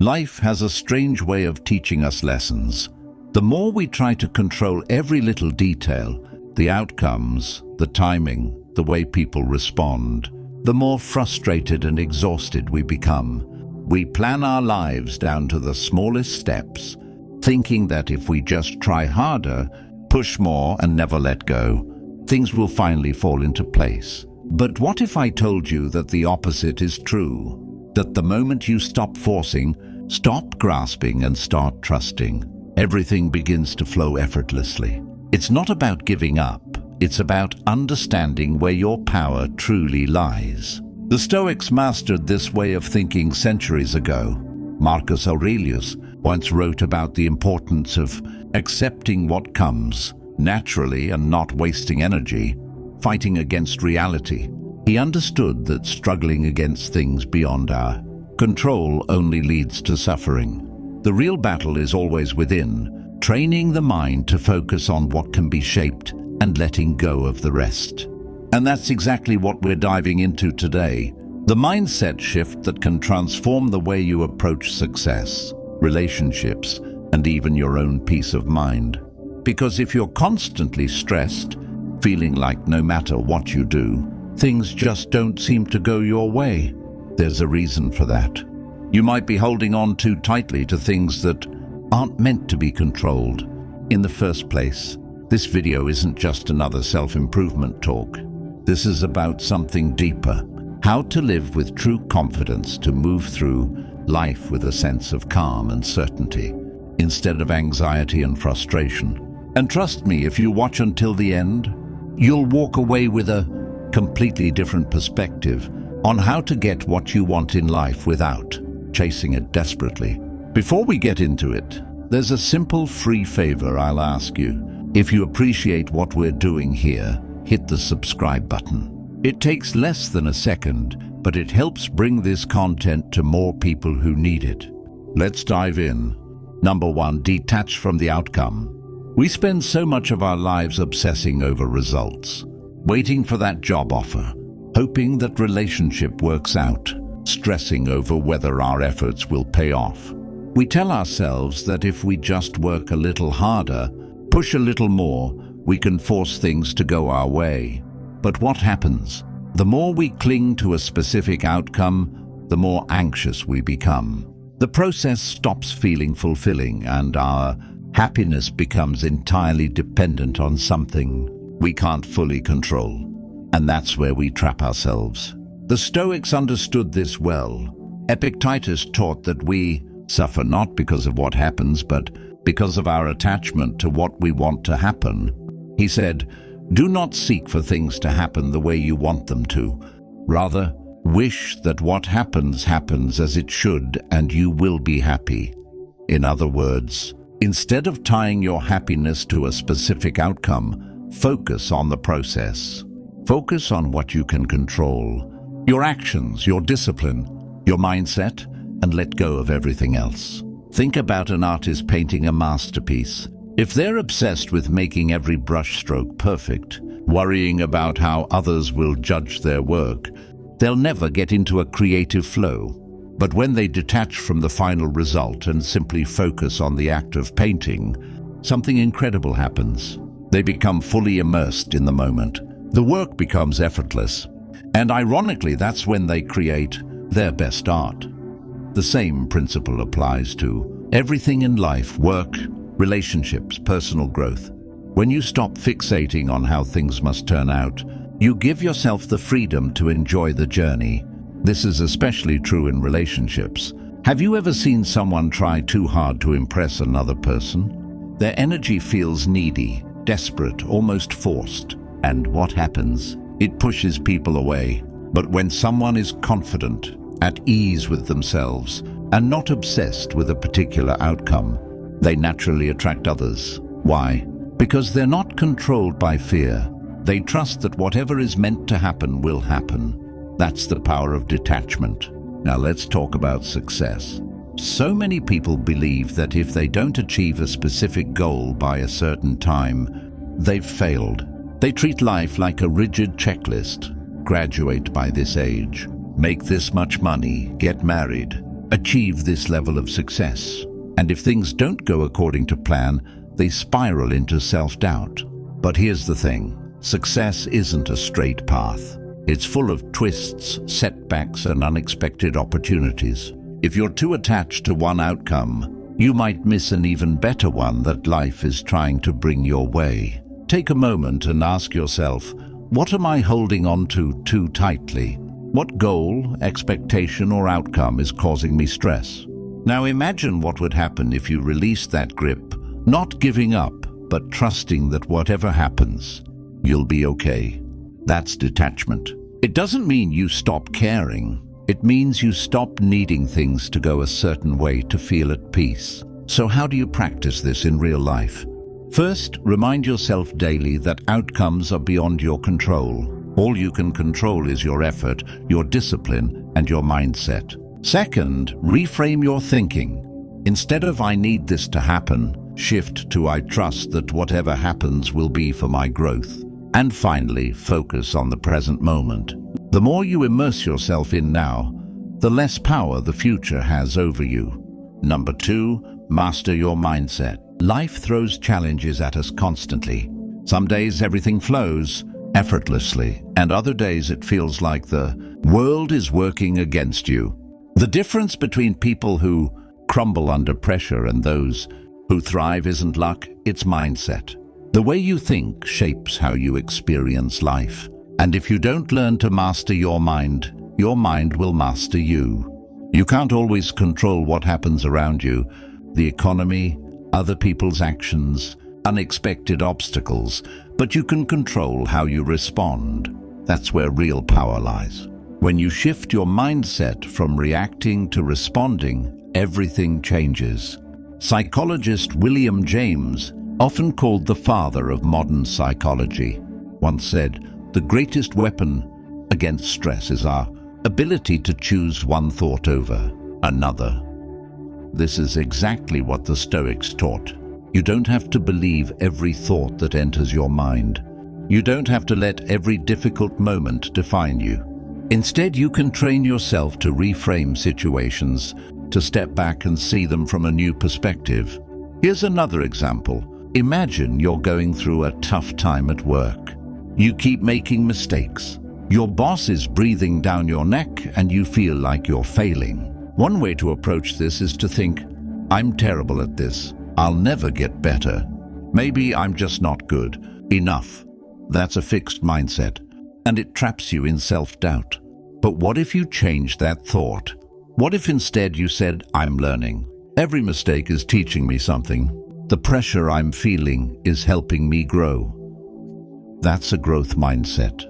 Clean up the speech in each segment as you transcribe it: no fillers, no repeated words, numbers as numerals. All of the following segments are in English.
Life has a strange way of teaching us lessons. The more we try to control every little detail, the outcomes, the timing, the way people respond, the more frustrated and exhausted we become. We plan our lives down to the smallest steps, thinking that if we just try harder, push more and never let go, things will finally fall into place. But what if I told you that the opposite is true? That the moment you stop forcing, stop grasping and start trusting, everything begins to flow effortlessly. It's not about giving up, it's about understanding where your power truly lies. The Stoics mastered this way of thinking centuries ago. Marcus Aurelius once wrote about the importance of accepting what comes naturally and not wasting energy, fighting against reality. He understood that struggling against things beyond our control only leads to suffering. The real battle is always within, training the mind to focus on what can be shaped and letting go of the rest. And that's exactly what we're diving into today. The mindset shift that can transform the way you approach success, relationships, and even your own peace of mind. Because if you're constantly stressed, feeling like no matter what you do, things just don't seem to go your way, there's a reason for that. You might be holding on too tightly to things that aren't meant to be controlled in the first place. This video isn't just another self-improvement talk. This is about something deeper. How to live with true confidence, to move through life with a sense of calm and certainty, instead of anxiety and frustration. And trust me, if you watch until the end, you'll walk away with a completely different perspective on how to get what you want in life without chasing it desperately. Before we get into it, there's a simple free favor I'll ask you. If you appreciate what we're doing here, hit the subscribe button. It takes less than a second, but it helps bring this content to more people who need it. Let's dive in. Number 1, detach from the outcome. We spend so much of our lives obsessing over results, waiting for that job offer, hoping that relationship works out, stressing over whether our efforts will pay off. We tell ourselves that if we just work a little harder, push a little more, we can force things to go our way. But what happens? The more we cling to a specific outcome, the more anxious we become. The process stops feeling fulfilling, and our happiness becomes entirely dependent on something we can't fully control. And that's where we trap ourselves. The Stoics understood this well. Epictetus taught that we suffer not because of what happens, but because of our attachment to what we want to happen. He said, "Do not seek for things to happen the way you want them to. Rather, wish that what happens happens as it should, and you will be happy." In other words, instead of tying your happiness to a specific outcome, focus on the process. Focus on what you can control, your actions, your discipline, your mindset, and let go of everything else. Think about an artist painting a masterpiece. If they're obsessed with making every brushstroke perfect, worrying about how others will judge their work, they'll never get into a creative flow. But when they detach from the final result and simply focus on the act of painting, something incredible happens. They become fully immersed in the moment. The work becomes effortless. And ironically, that's when they create their best art. The same principle applies to everything in life: work, relationships, personal growth. When you stop fixating on how things must turn out, you give yourself the freedom to enjoy the journey. This is especially true in relationships. Have you ever seen someone try too hard to impress another person? Their energy feels needy, desperate, almost forced. And what happens? It pushes people away. But when someone is confident, at ease with themselves, and not obsessed with a particular outcome, they naturally attract others. Why? Because they're not controlled by fear. They trust that whatever is meant to happen will happen. That's the power of detachment. Now let's talk about success. So many people believe that if they don't achieve a specific goal by a certain time, they've failed. They treat life like a rigid checklist. Graduate by this age, make this much money, get married, achieve this level of success. And if things don't go according to plan, they spiral into self-doubt. But here's the thing. Success isn't a straight path. It's full of twists, setbacks, and unexpected opportunities. If you're too attached to one outcome, you might miss an even better one that life is trying to bring your way. Take a moment and ask yourself, what am I holding on to too tightly? What goal, expectation, or outcome is causing me stress? Now imagine what would happen if you released that grip, not giving up, but trusting that whatever happens, you'll be okay. That's detachment. It doesn't mean you stop caring. It means you stop needing things to go a certain way to feel at peace. So how do you practice this in real life? First, remind yourself daily that outcomes are beyond your control. All you can control is your effort, your discipline, and your mindset. Second, reframe your thinking. Instead of "I need this to happen," shift to "I trust that whatever happens will be for my growth." And finally, focus on the present moment. The more you immerse yourself in now, the less power the future has over you. Number 2, master your mindset. Life throws challenges at us constantly. Some days everything flows effortlessly, and other days it feels like the world is working against you. The difference between people who crumble under pressure and those who thrive isn't luck, it's mindset. The way you think shapes how you experience life. And if you don't learn to master your mind will master you. You can't always control what happens around you, the economy, other people's actions, unexpected obstacles, but you can control how you respond. That's where real power lies. When you shift your mindset from reacting to responding, everything changes. Psychologist William James, often called the father of modern psychology, once said, "The greatest weapon against stress is our ability to choose one thought over another." This is exactly what the Stoics taught. You don't have to believe every thought that enters your mind. You don't have to let every difficult moment define you. Instead, you can train yourself to reframe situations, to step back and see them from a new perspective. Here's another example. Imagine you're going through a tough time at work. You keep making mistakes. Your boss is breathing down your neck and you feel like you're failing. One way to approach this is to think, "I'm terrible at this. I'll never get better. Maybe I'm just not good enough." That's a fixed mindset, and it traps you in self-doubt. But what if you changed that thought? What if instead you said, "I'm learning. Every mistake is teaching me something. The pressure I'm feeling is helping me grow." That's a growth mindset.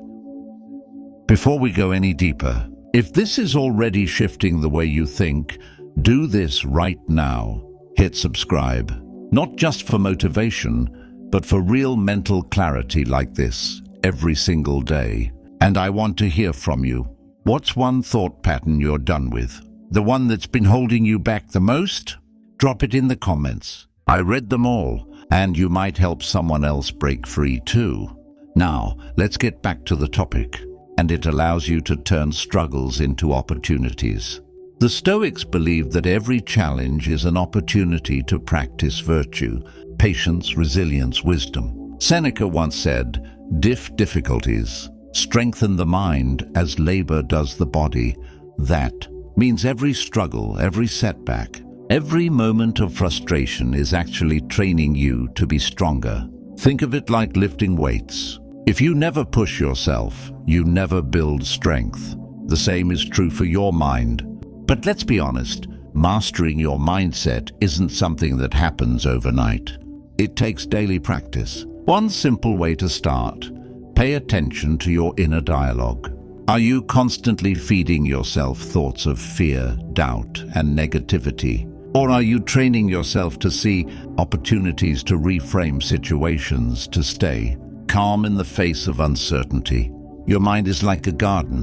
Before we go any deeper, if this is already shifting the way you think, do this right now. Hit subscribe, not just for motivation, but for real mental clarity like this every single day. And I want to hear from you. What's one thought pattern you're done with? The one that's been holding you back the most? Drop it in the comments. I read them all, and you might help someone else break free too. Now, let's get back to the topic, and it allows you to turn struggles into opportunities. The Stoics believed that every challenge is an opportunity to practice virtue, patience, resilience, wisdom. Seneca once said, difficulties strengthen the mind as labor does the body." That means every struggle, every setback, every moment of frustration is actually training you to be stronger. Think of it like lifting weights. If you never push yourself, you never build strength. The same is true for your mind. But let's be honest, mastering your mindset isn't something that happens overnight. It takes daily practice. One simple way to start: pay attention to your inner dialogue. Are you constantly feeding yourself thoughts of fear, doubt, and negativity? Or are you training yourself to see opportunities to reframe situations, to stay calm in the face of uncertainty? Your mind is like a garden.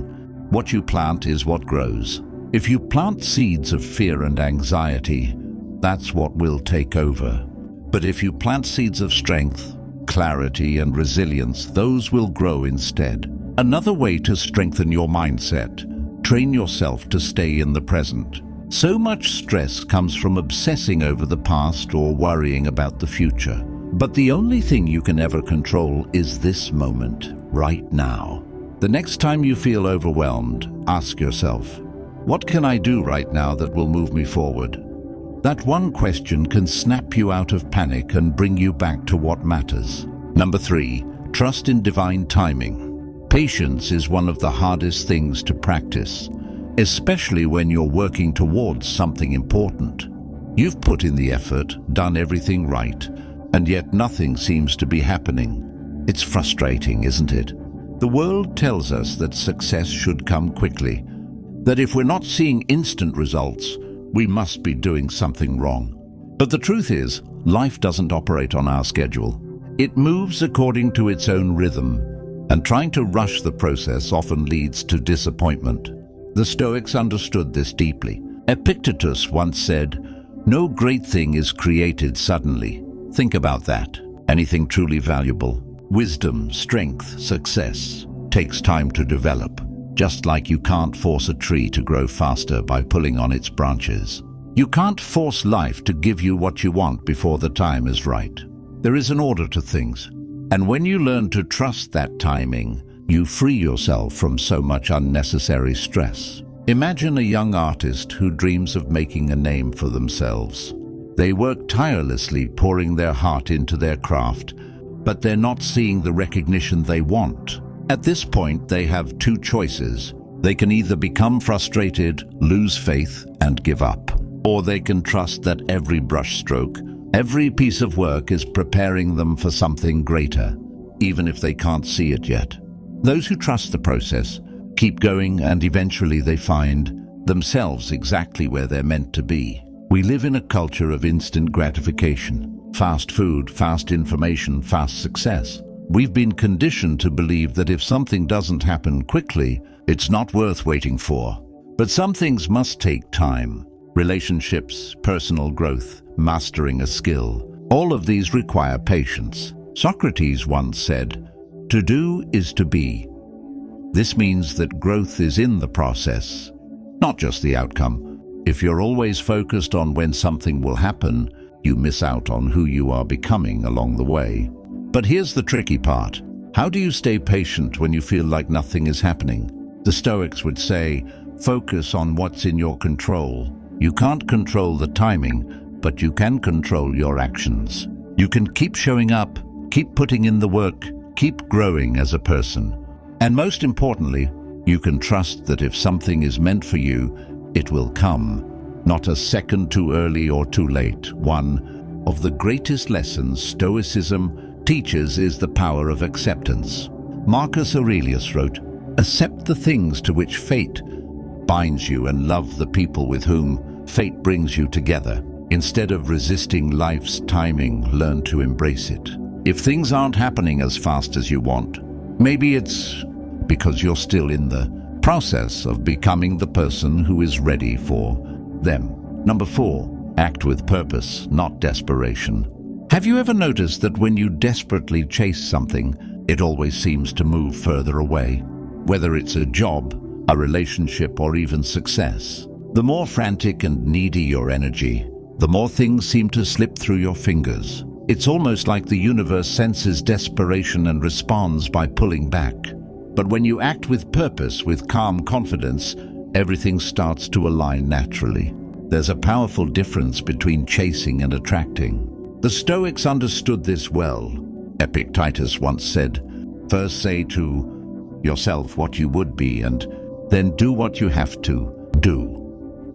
What you plant is what grows. If you plant seeds of fear and anxiety, that's what will take over. But if you plant seeds of strength, clarity, and resilience, those will grow instead. Another way to strengthen your mindset: train yourself to stay in the present. So much stress comes from obsessing over the past or worrying about the future. But the only thing you can ever control is this moment, right now. The next time you feel overwhelmed, ask yourself, what can I do right now that will move me forward? That one question can snap you out of panic and bring you back to what matters. Number 3, trust in divine timing. Patience is one of the hardest things to practice, especially when you're working towards something important. You've put in the effort, done everything right, and yet nothing seems to be happening. It's frustrating, isn't it? The world tells us that success should come quickly, that if we're not seeing instant results, we must be doing something wrong. But the truth is, life doesn't operate on our schedule. It moves according to its own rhythm, and trying to rush the process often leads to disappointment. The Stoics understood this deeply. Epictetus once said, "No great thing is created suddenly." Think about that. Anything truly valuable, wisdom, strength, success, takes time to develop. Just like you can't force a tree to grow faster by pulling on its branches. You can't force life to give you what you want before the time is right. There is an order to things. And when you learn to trust that timing, you free yourself from so much unnecessary stress. Imagine a young artist who dreams of making a name for themselves. They work tirelessly, pouring their heart into their craft, but they're not seeing the recognition they want. At this point, they have two choices. They can either become frustrated, lose faith, and give up, or they can trust that every brushstroke, every piece of work is preparing them for something greater, even if they can't see it yet. Those who trust the process keep going, and eventually they find themselves exactly where they're meant to be. We live in a culture of instant gratification. Fast food, fast information, fast success. We've been conditioned to believe that if something doesn't happen quickly, it's not worth waiting for. But some things must take time. Relationships, personal growth, mastering a skill. All of these require patience. Socrates once said, "To do is to be." This means that growth is in the process, not just the outcome. If you're always focused on when something will happen, you miss out on who you are becoming along the way. But here's the tricky part. How do you stay patient when you feel like nothing is happening? The Stoics would say, focus on what's in your control. You can't control the timing, but you can control your actions. You can keep showing up, keep putting in the work, keep growing as a person. And most importantly, you can trust that if something is meant for you, it will come, not a second too early or too late. One of the greatest lessons Stoicism teaches is the power of acceptance. Marcus Aurelius wrote, "Accept the things to which fate binds you and love the people with whom fate brings you together. Instead of resisting life's timing, learn to embrace it. If things aren't happening as fast as you want, maybe it's because you're still in the process of becoming the person who is ready for them." Number 4, act with purpose, not desperation. Have you ever noticed that when you desperately chase something, it always seems to move further away? Whether it's a job, a relationship, or even success. The more frantic and needy your energy, the more things seem to slip through your fingers. It's almost like the universe senses desperation and responds by pulling back. But when you act with purpose, with calm confidence, everything starts to align naturally. There's a powerful difference between chasing and attracting. The Stoics understood this well. Epictetus once said, "First say to yourself what you would be, and then do what you have to do."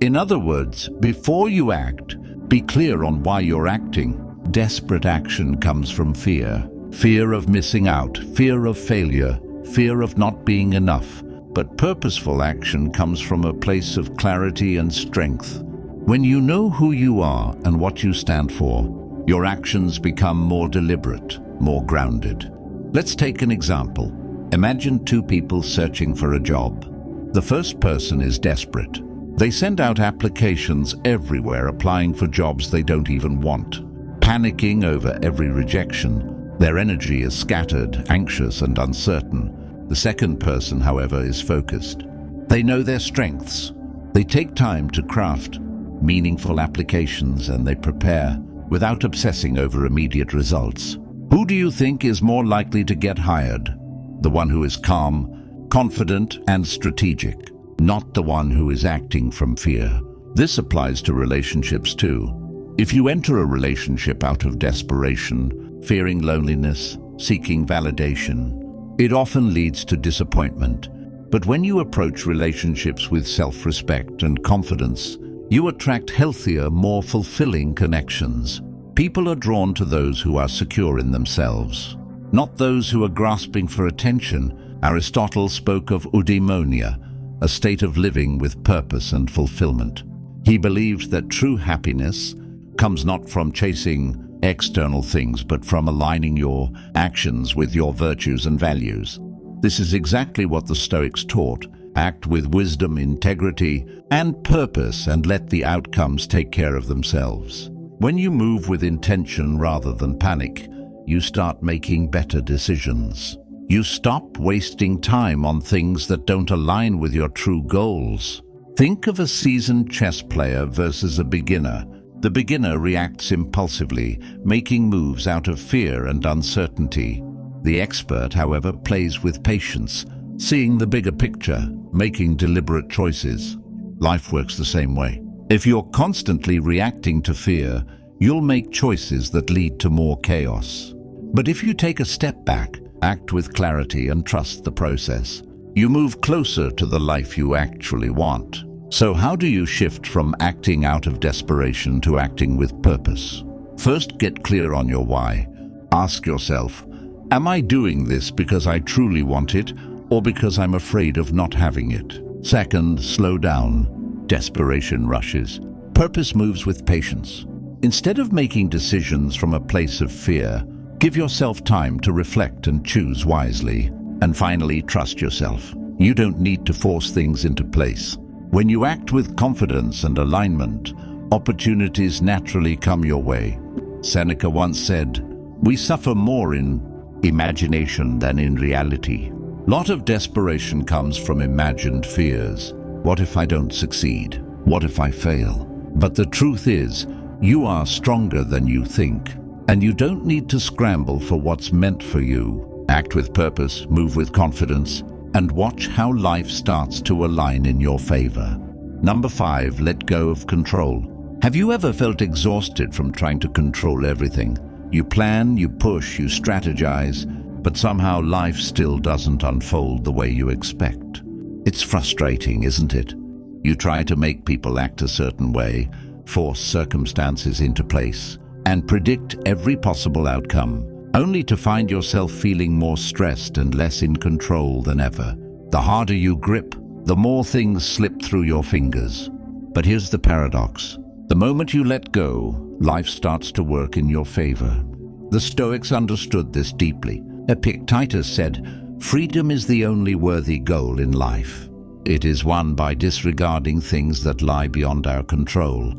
In other words, before you act, be clear on why you're acting. Desperate action comes from fear. Fear of missing out, fear of failure, fear of not being enough. But purposeful action comes from a place of clarity and strength. When you know who you are and what you stand for, your actions become more deliberate, more grounded. Let's take an example. Imagine two people searching for a job. The first person is desperate. They send out applications everywhere, applying for jobs they don't even want. Panicking over every rejection, their energy is scattered, anxious, and uncertain. The second person, however, is focused. They know their strengths, They take time to craft meaningful applications, and they prepare without obsessing over immediate results. Who do you think is more likely to get hired? The one who is calm, confident, and strategic, not the one who is acting from fear. This applies to relationships too. If you enter a relationship out of desperation, fearing loneliness, seeking validation, it often leads to disappointment. But when you approach relationships with self-respect and confidence, you attract healthier, more fulfilling connections. People are drawn to those who are secure in themselves, not those who are grasping for attention. Aristotle spoke of eudaimonia, a state of living with purpose and fulfillment. He believed that true happiness comes not from chasing external things, but from aligning your actions with your virtues and values. This is exactly what the Stoics taught. Act with wisdom, integrity, and purpose, and let the outcomes take care of themselves. When you move with intention rather than panic, you start making better decisions. You stop wasting time on things that don't align with your true goals. Think of a seasoned chess player versus a beginner. The beginner reacts impulsively, making moves out of fear and uncertainty. The expert, however, plays with patience, seeing the bigger picture, making deliberate choices. Life works the same way. If you're constantly reacting to fear, you'll make choices that lead to more chaos. But if you take a step back, act with clarity, and trust the process, you move closer to the life you actually want. So how do you shift from acting out of desperation to acting with purpose? First, get clear on your why. Ask yourself, am I doing this because I truly want it, or because I'm afraid of not having it? Second, slow down. Desperation rushes. Purpose moves with patience. Instead of making decisions from a place of fear, give yourself time to reflect and choose wisely. And finally, trust yourself. You don't need to force things into place. When you act with confidence and alignment, opportunities naturally come your way. Seneca once said, "We suffer more in imagination than in reality." A lot of desperation comes from imagined fears. What if I don't succeed? What if I fail? But the truth is, you are stronger than you think, and you don't need to scramble for what's meant for you. Act with purpose, move with confidence, and watch how life starts to align in your favor. Number 5, let go of control. Have you ever felt exhausted from trying to control everything? You plan, you push, you strategize, but somehow life still doesn't unfold the way you expect. It's frustrating, isn't it? You try to make people act a certain way, force circumstances into place, and predict every possible outcome, only to find yourself feeling more stressed and less in control than ever. The harder you grip, the more things slip through your fingers. But here's the paradox. The moment you let go, life starts to work in your favor. The Stoics understood this deeply. Epictetus said, "Freedom is the only worthy goal in life. It is won by disregarding things that lie beyond our control."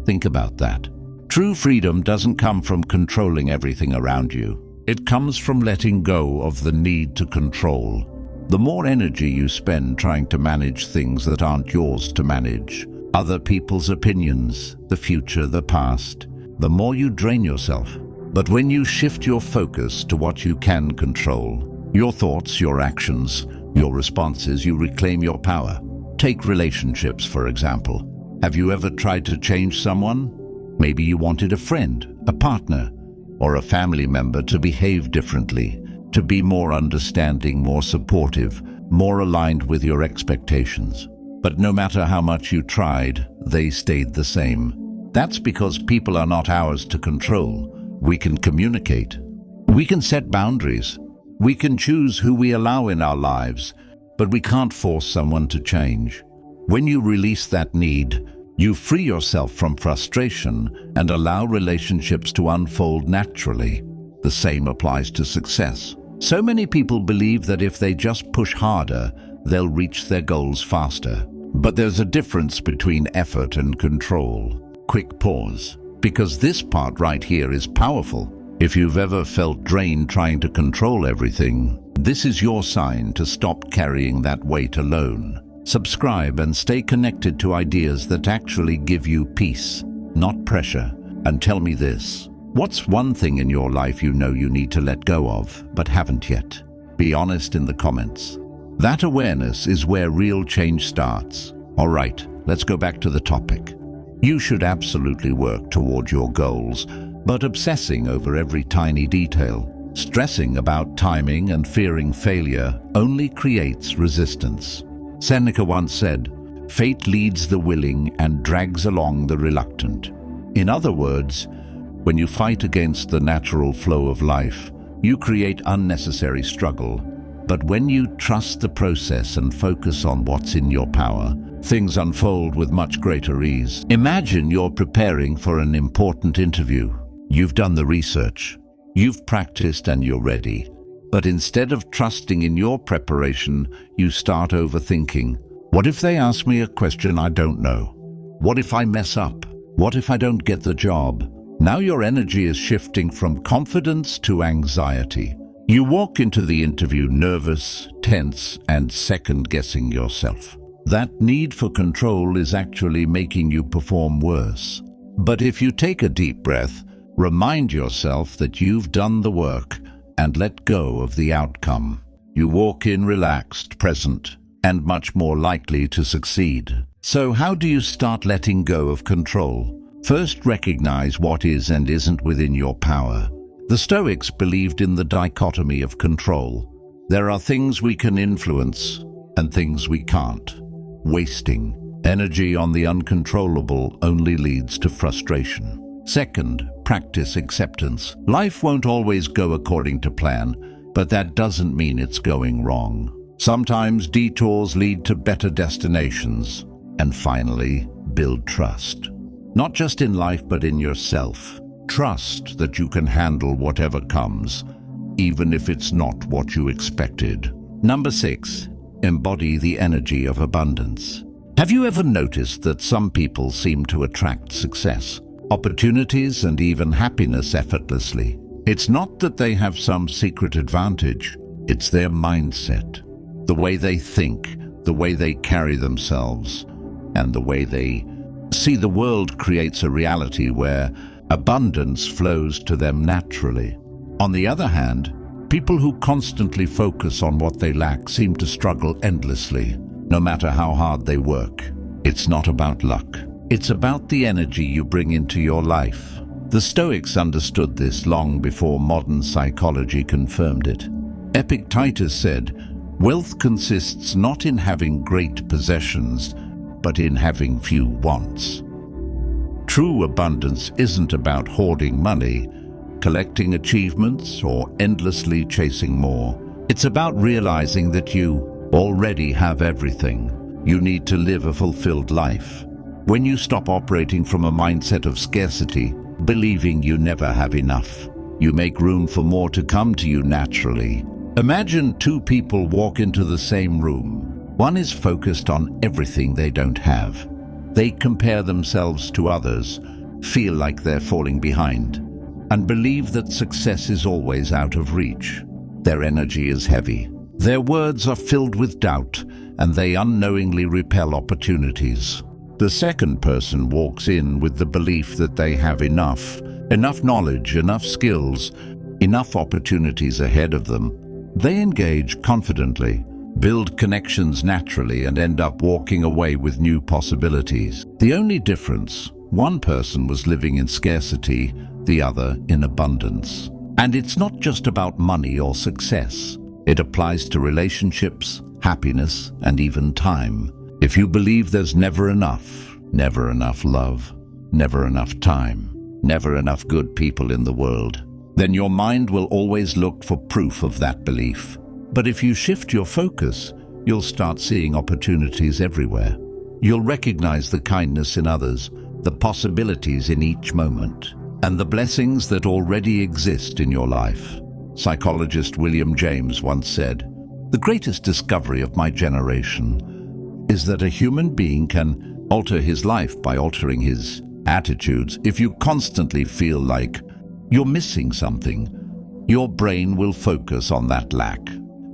Think about that. True freedom doesn't come from controlling everything around you. It comes from letting go of the need to control. The more energy you spend trying to manage things that aren't yours to manage, other people's opinions, the future, the past, the more you drain yourself. But when you shift your focus to what you can control, your thoughts, your actions, your responses, you reclaim your power. Take relationships, for example. Have you ever tried to change someone? Maybe you wanted a friend, a partner, or a family member to behave differently, to be more understanding, more supportive, more aligned with your expectations. But no matter how much you tried, they stayed the same. That's because people are not ours to control. We can communicate. We can set boundaries. We can choose who we allow in our lives, but we can't force someone to change. When you release that need, you free yourself from frustration and allow relationships to unfold naturally. The same applies to success. So many people believe that if they just push harder, they'll reach their goals faster. But there's a difference between effort and control. Quick pause, because this part right here is powerful. If you've ever felt drained trying to control everything, this is your sign to stop carrying that weight alone. Subscribe and stay connected to ideas that actually give you peace, not pressure. And tell me this, what's one thing in your life you know you need to let go of, but haven't yet? Be honest in the comments. That awareness is where real change starts. All right, let's go back to the topic. You should absolutely work toward your goals, but obsessing over every tiny detail, stressing about timing and fearing failure only creates resistance. Seneca once said, "Fate leads the willing and drags along the reluctant." In other words, when you fight against the natural flow of life, you create unnecessary struggle. But when you trust the process and focus on what's in your power, things unfold with much greater ease. Imagine you're preparing for an important interview. You've done the research, you've practiced, and you're ready. But instead of trusting in your preparation, you start overthinking. What if they ask me a question I don't know? What if I mess up? What if I don't get the job? Now your energy is shifting from confidence to anxiety. You walk into the interview nervous, tense, and second-guessing yourself. That need for control is actually making you perform worse. But if you take a deep breath, remind yourself that you've done the work, and let go of the outcome, you walk in relaxed, present, and much more likely to succeed. So how do you start letting go of control? First, recognize what is and isn't within your power. The Stoics believed in the dichotomy of control. There are things we can influence and things we can't. Wasting energy on the uncontrollable only leads to frustration. Second, practice acceptance. Life won't always go according to plan, but that doesn't mean it's going wrong. Sometimes detours lead to better destinations. And finally, build trust. Not just in life, but in yourself. Trust that you can handle whatever comes, even if it's not what you expected. Number 6, embody the energy of abundance. Have you ever noticed that some people seem to attract success, opportunities, and even happiness effortlessly? It's not that they have some secret advantage. It's their mindset, the way they think, the way they carry themselves, and the way they see the world creates a reality where abundance flows to them naturally. On the other hand, people who constantly focus on what they lack seem to struggle endlessly, no matter how hard they work. It's not about luck. It's about the energy you bring into your life. The Stoics understood this long before modern psychology confirmed it. Epictetus said, "Wealth consists not in having great possessions, but in having few wants." True abundance isn't about hoarding money, collecting achievements, or endlessly chasing more. It's about realizing that you already have everything you need to live a fulfilled life. When you stop operating from a mindset of scarcity, believing you never have enough, you make room for more to come to you naturally. Imagine two people walk into the same room. One is focused on everything they don't have. They compare themselves to others, feel like they're falling behind, and believe that success is always out of reach. Their energy is heavy. Their words are filled with doubt, and they unknowingly repel opportunities. The second person walks in with the belief that they have enough knowledge, enough skills, enough opportunities ahead of them. They engage confidently, build connections naturally, and end up walking away with new possibilities. The only difference, one person was living in scarcity, the other in abundance. And it's not just about money or success. It applies to relationships, happiness, and even time. If you believe there's never enough love, never enough time, never enough good people in the world, then your mind will always look for proof of that belief. But if you shift your focus, you'll start seeing opportunities everywhere. You'll recognize the kindness in others, the possibilities in each moment, and the blessings that already exist in your life. Psychologist William James once said, "The greatest discovery of my generation is that a human being can alter his life by altering his attitudes. If you constantly feel like you're missing something, your brain will focus on that lack.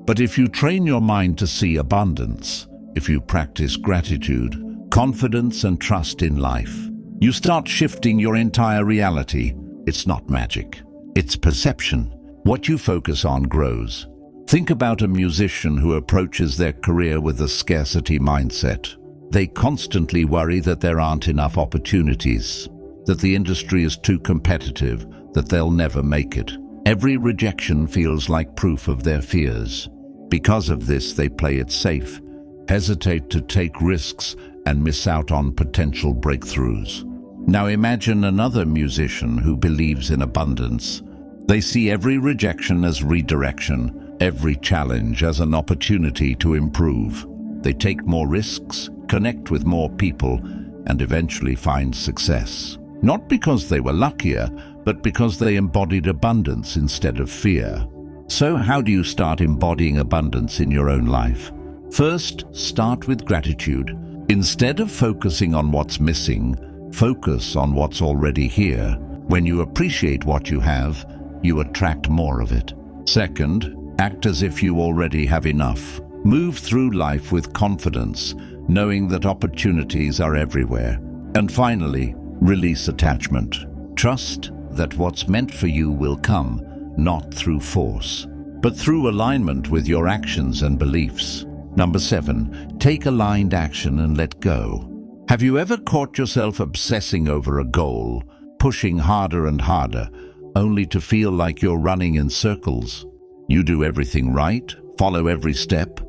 But if you train your mind to see abundance, if you practice gratitude, confidence and trust in life, you start shifting your entire reality. It's not magic. It's perception. What you focus on grows. Think about a musician who approaches their career with a scarcity mindset. They constantly worry that there aren't enough opportunities, that the industry is too competitive, that they'll never make it. Every rejection feels like proof of their fears. Because of this, they play it safe, hesitate to take risks, and miss out on potential breakthroughs. Now imagine another musician who believes in abundance. They see every rejection as redirection, every challenge as an opportunity to improve. They take more risks, connect with more people, and eventually find success. Not because they were luckier, but because they embodied abundance instead of fear. So how do you start embodying abundance in your own life? First, start with gratitude. Instead of focusing on what's missing, focus on what's already here. When you appreciate what you have, you attract more of it. Second, act as if you already have enough. Move through life with confidence, knowing that opportunities are everywhere. And finally, release attachment. Trust that what's meant for you will come, not through force, but through alignment with your actions and beliefs. Number 7, take aligned action and let go. Have you ever caught yourself obsessing over a goal, pushing harder and harder, only to feel like you're running in circles? You do everything right, follow every step,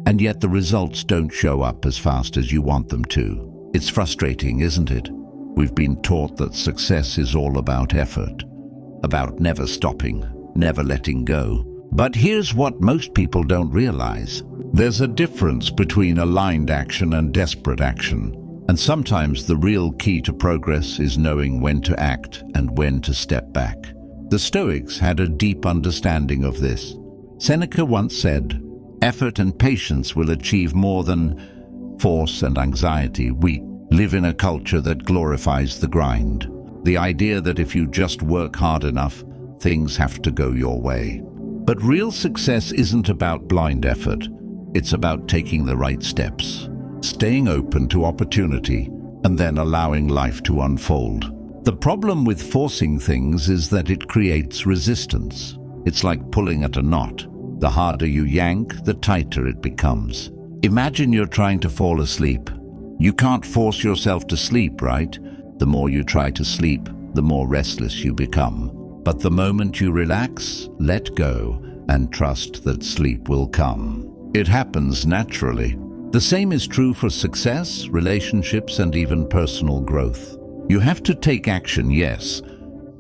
and yet the results don't show up as fast as you want them to. It's frustrating, isn't it? We've been taught that success is all about effort, about never stopping, never letting go. But here's what most people don't realize. There's a difference between aligned action and desperate action. And sometimes the real key to progress is knowing when to act and when to step back. The Stoics had a deep understanding of this. Seneca once said, "Effort and patience will achieve more than force and anxiety." We live in a culture that glorifies the grind. The idea that if you just work hard enough, things have to go your way. But real success isn't about blind effort. It's about taking the right steps, staying open to opportunity, and then allowing life to unfold. The problem with forcing things is that it creates resistance. It's like pulling at a knot. The harder you yank, the tighter it becomes. Imagine you're trying to fall asleep. You can't force yourself to sleep, right? The more you try to sleep, the more restless you become. But the moment you relax, let go, and trust that sleep will come, it happens naturally. The same is true for success, relationships, and even personal growth. You have to take action, yes,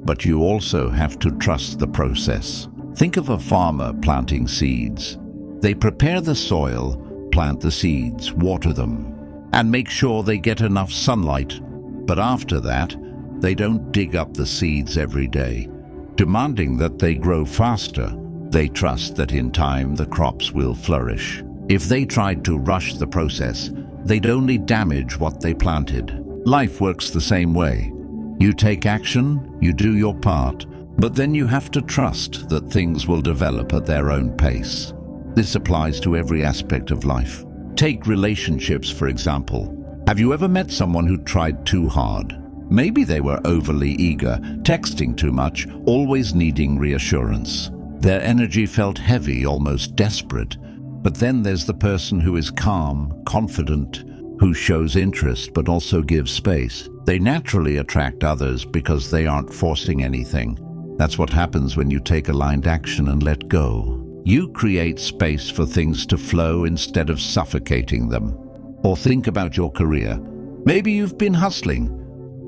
but you also have to trust the process. Think of a farmer planting seeds. They prepare the soil, plant the seeds, water them, and make sure they get enough sunlight. But after that, they don't dig up the seeds every day, demanding that they grow faster. They trust that in time the crops will flourish. If they tried to rush the process, they'd only damage what they planted. Life works the same way. You take action, you do your part, but then you have to trust that things will develop at their own pace. This applies to every aspect of life. Take relationships, for example. Have you ever met someone who tried too hard? Maybe they were overly eager, texting too much, always needing reassurance. Their energy felt heavy, almost desperate. But then there's the person who is calm, confident, who shows interest but also gives space. They naturally attract others because they aren't forcing anything. That's what happens when you take aligned action and let go. You create space for things to flow instead of suffocating them. Or think about your career. Maybe you've been hustling,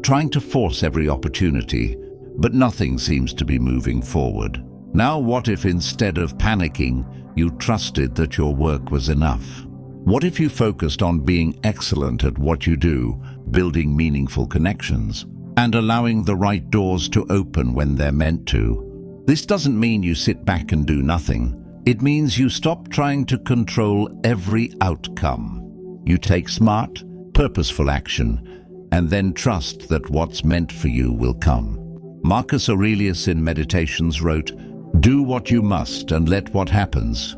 trying to force every opportunity, but nothing seems to be moving forward. Now what if instead of panicking, you trusted that your work was enough? What if you focused on being excellent at what you do, building meaningful connections, and allowing the right doors to open when they're meant to? This doesn't mean you sit back and do nothing. It means you stop trying to control every outcome. You take smart, purposeful action, and then trust that what's meant for you will come. Marcus Aurelius in Meditations wrote, "Do what you must and let what happens,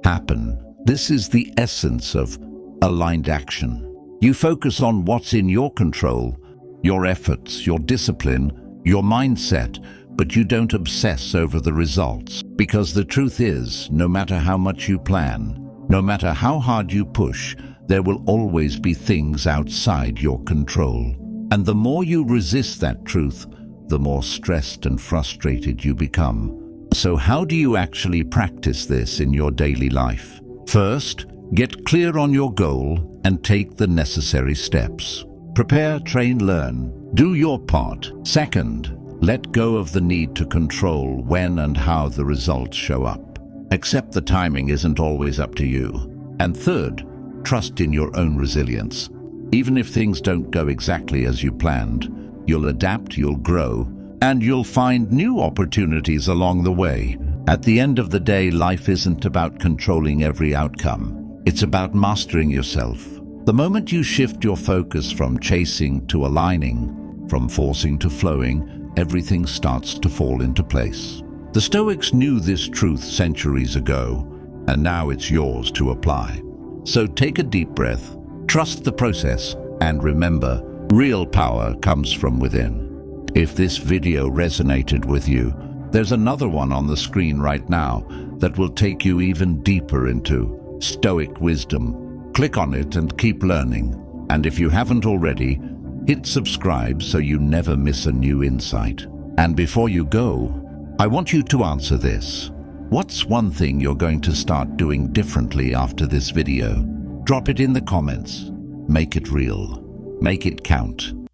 happen." This is the essence of aligned action. You focus on what's in your control, your efforts, your discipline, your mindset, but you don't obsess over the results. Because the truth is, no matter how much you plan, no matter how hard you push, there will always be things outside your control. And the more you resist that truth, the more stressed and frustrated you become. So how do you actually practice this in your daily life? First, get clear on your goal and take the necessary steps. Prepare, train, learn. Do your part. Second, let go of the need to control when and how the results show up. Accept the timing isn't always up to you. And third, trust in your own resilience. Even if things don't go exactly as you planned, you'll adapt, you'll grow, and you'll find new opportunities along the way. At the end of the day, life isn't about controlling every outcome. It's about mastering yourself. The moment you shift your focus from chasing to aligning, from forcing to flowing, everything starts to fall into place. The Stoics knew this truth centuries ago, and now it's yours to apply. So take a deep breath, trust the process, and remember, real power comes from within. If this video resonated with you, there's another one on the screen right now that will take you even deeper into Stoic wisdom. Click on it and keep learning. And if you haven't already, hit subscribe so you never miss a new insight. And before you go, I want you to answer this. What's one thing you're going to start doing differently after this video? Drop it in the comments. Make it real. Make it count.